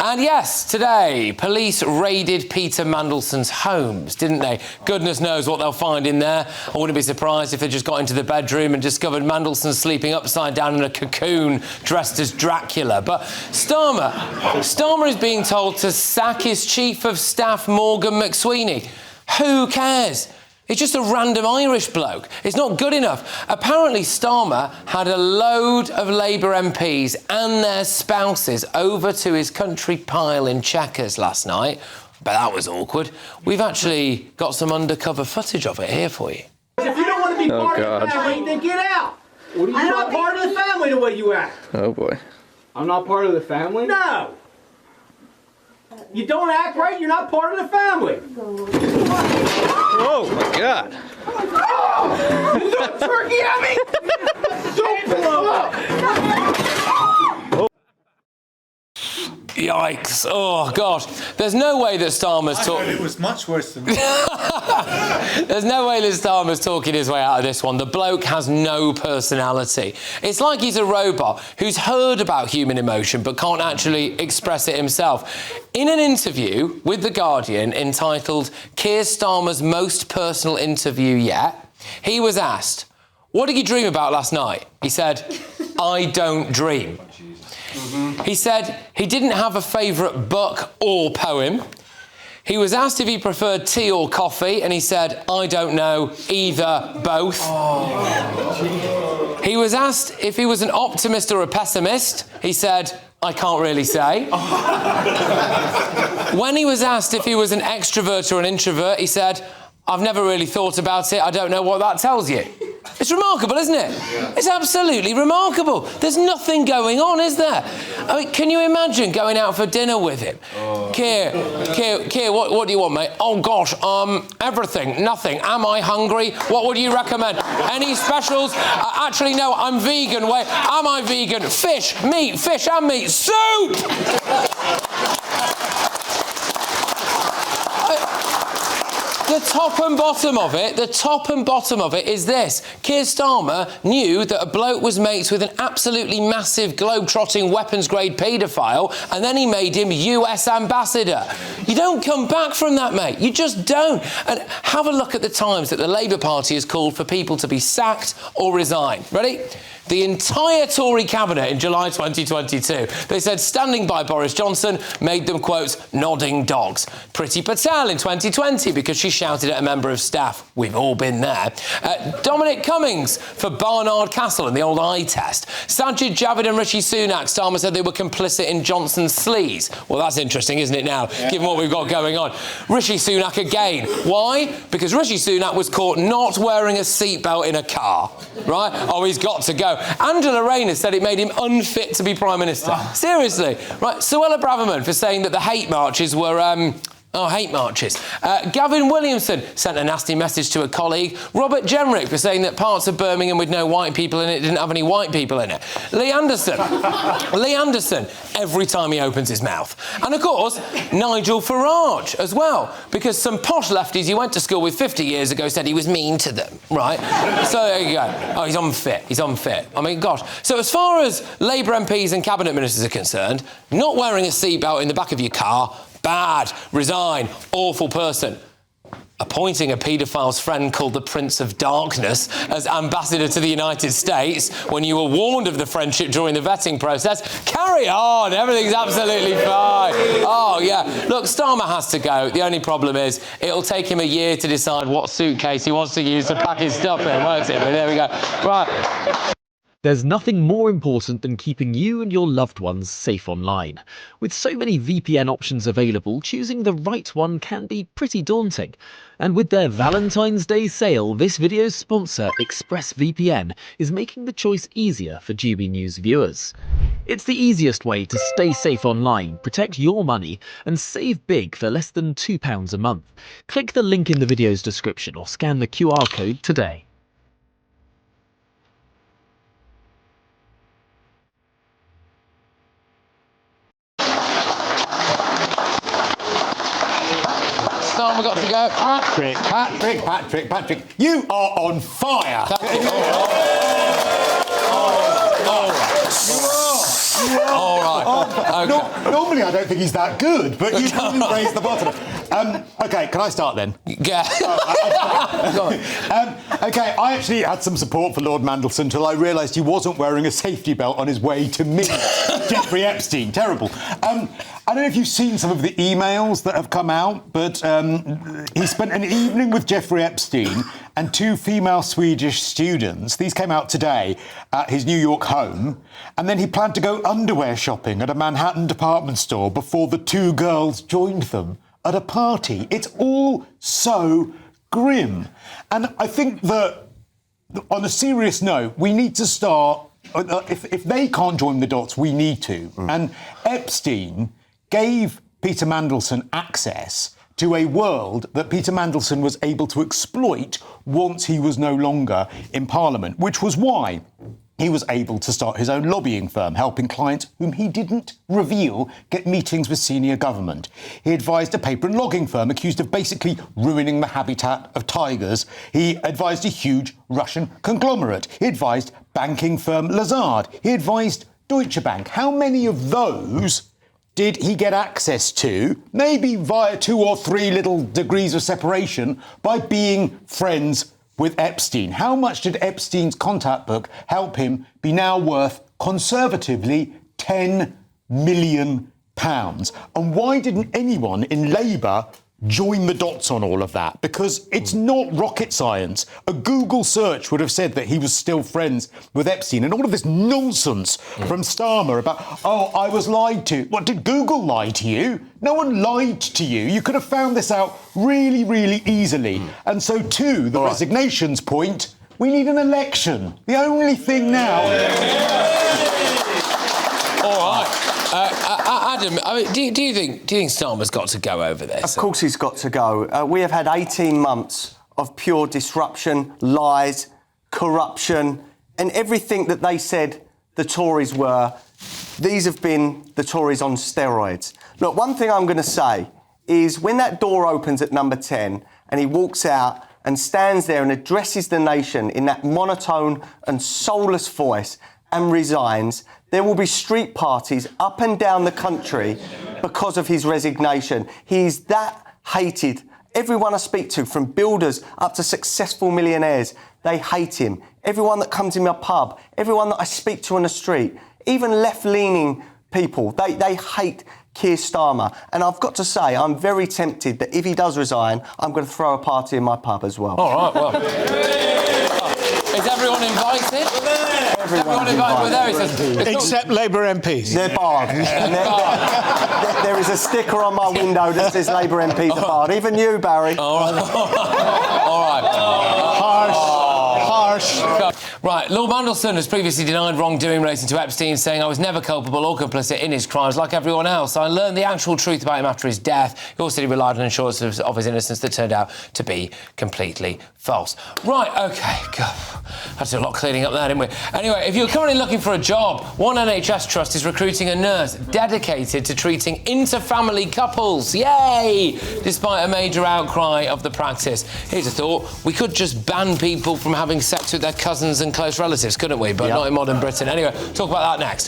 And yes, today, police raided Peter Mandelson's homes, didn't they? Goodness knows what they'll find in there. I wouldn't be surprised if they just got into the bedroom and discovered Mandelson sleeping upside down in a cocoon dressed as Dracula. But Starmer is being told to sack his Chief of Staff, Morgan McSweeney. Who cares? It's just a random Irish bloke. It's not good enough. Apparently, Starmer had a load of Labour MPs and their spouses over to his country pile in Chequers last night. But that was awkward. We've actually got some undercover footage of it here for you. If you don't want to be part of the family, then get out. I'm not part of the family the way you act. Oh, boy. I'm not part of the family? No. You don't act right, you're not part of the family. Oh, my God. Oh! You throw a turkey at me? Don't blow up. Yikes. Oh, gosh. There's no way that Starmer's talking... It was much worse than that. There's no way that Starmer's talking his way out of this one. The bloke has no personality. It's like he's a robot who's heard about human emotion but can't actually express it himself. In an interview with The Guardian entitled Keir Starmer's Most Personal Interview Yet, he was asked, "What did you dream about last night?" He said, "I don't dream." He said he didn't have a favourite book or poem. He was asked if he preferred tea or coffee, and he said, "I don't know, either, both." He was asked if he was an optimist or a pessimist. He said, "I can't really say." When he was asked if he was an extrovert or an introvert, he said, "I've never really thought about it. I don't know what that tells you." It's remarkable, isn't it? Yeah. It's absolutely remarkable. There's nothing going on, is there? I mean, can you imagine going out for dinner with him? Keir, what do you want, mate? Oh, gosh, everything, nothing. Am I hungry? What would you recommend? Any specials? Actually, no, I'm vegan. Wait, am I vegan? Fish and meat, soup! The top and bottom of it is this. Keir Starmer knew that a bloke was mates with an absolutely massive, globe-trotting, weapons-grade paedophile, and then he made him US ambassador. You don't come back from that, mate. You just don't. And have a look at the times that the Labour Party has called for people to be sacked or resign. Ready? The entire Tory cabinet in July 2022. They said standing by Boris Johnson made them, quote, nodding dogs. Priti Patel in 2020 because she shouted at a member of staff. We've all been there. Dominic Cummings for Barnard Castle and the old eye test. Sajid Javid and Rishi Sunak, Starmer said they were complicit in Johnson's sleaze. Well, that's interesting, isn't it now, given what we've got going on. Rishi Sunak again. Why? Because Rishi Sunak was caught not wearing a seatbelt in a car, right? Oh, he's got to go. Angela Rayner said it made him unfit to be Prime Minister. Seriously. Right, Suella Braverman for saying that the hate marches were, hate marches. Gavin Williamson sent a nasty message to a colleague. Robert Jenrick for saying that parts of Birmingham with no white people in it didn't have any white people in it. Lee Anderson, every time he opens his mouth. And, of course, Nigel Farage as well, because some posh lefties he went to school with 50 years ago said he was mean to them, right? So there you go. Oh, he's unfit. I mean, gosh. So as far as Labour MPs and Cabinet Ministers are concerned, not wearing a seatbelt in the back of your car, bad, resign, awful person. Appointing a paedophile's friend called the Prince of Darkness as ambassador to the United States when you were warned of the friendship during the vetting process. Carry on, everything's absolutely fine. Oh, yeah. Look, Starmer has to go. The only problem is it'll take him a year to decide what suitcase he wants to use to pack his stuff in, won't it? But there we go. Right. There's nothing more important than keeping you and your loved ones safe online. With so many VPN options available, choosing the right one can be pretty daunting. And with their Valentine's Day sale, this video's sponsor, ExpressVPN, is making the choice easier for GB News viewers. It's the easiest way to stay safe online, protect your money, and save big for less than £2 a month. Click the link in the video's description or scan the QR code today. We've got to go. Patrick, you are on fire. You All right. Okay. Normally, I don't think he's that good, but you didn't raise the bottom. OK, can I start then? Yeah. Go on. OK, I actually had some support for Lord Mandelson until I realised he wasn't wearing a safety belt on his way to meet Jeffrey Epstein. Terrible. I don't know if you've seen some of the emails that have come out, but he spent an evening with Jeffrey Epstein and 2 female Swedish students. These came out today at his New York home. And then he planned to go underwear shopping at a Manhattan department store before the 2 girls joined them at a party. It's all so grim. And I think that, on a serious note, we need to start... If they can't join the dots, we need to. And Epstein gave Peter Mandelson access to a world that Peter Mandelson was able to exploit once he was no longer in Parliament, which was why he was able to start his own lobbying firm, helping clients whom he didn't reveal get meetings with senior government. He advised a paper and logging firm accused of basically ruining the habitat of tigers. He advised a huge Russian conglomerate. He advised banking firm Lazard. He advised Deutsche Bank. How many of those did he get access to, maybe via 2 or 3 little degrees of separation, by being friends with Epstein? How much did Epstein's contact book help him be now worth, conservatively, £10 million? And why didn't anyone in Labour join the dots on all of that? Because it's not rocket science. A Google search would have said that he was still friends with Epstein. And all of this nonsense from Starmer about, oh, I was lied to. What, did Google lie to you? No one lied to you. You could have found this out really, really easily. And so, to the resignations point, we need an election. The only thing now... All right. Adam, I mean, do you think Starmer's got to go over this? Of course he's got to go. We have had 18 months of pure disruption, lies, corruption, and everything that they said the Tories were. These have been the Tories on steroids. Look, one thing I'm going to say is when that door opens at number 10 and he walks out and stands there and addresses the nation in that monotone and soulless voice and resigns, there will be street parties up and down the country because of his resignation. He's that hated. Everyone I speak to, from builders up to successful millionaires, they hate him. Everyone that comes in my pub, everyone that I speak to on the street, even left-leaning people, they hate Keir Starmer. And I've got to say, I'm very tempted that if he does resign, I'm going to throw a party in my pub as well. All right, well... Is everyone invited? Everyone invited. Well, there he says. Except Labour MPs. They're barred. There is a sticker on my window that says Labour MPs are barred. Even you, Barry. All right. All right. Harsh. Right, Lord Mandelson has previously denied wrongdoing relating to Epstein, saying I was never culpable or complicit in his crimes like everyone else. I learned the actual truth about him after his death. He also said he relied on assurances of his innocence that turned out to be completely false. Right, OK, God, had to do a lot of cleaning up there, didn't we? Anyway, if you're currently looking for a job, one NHS trust is recruiting a nurse dedicated to treating inter-family couples. Yay! Despite a major outcry of the practice. Here's a thought. We could just ban people from having sex with their cousins and close relatives, couldn't we? But not in modern Britain. Anyway, talk about that next.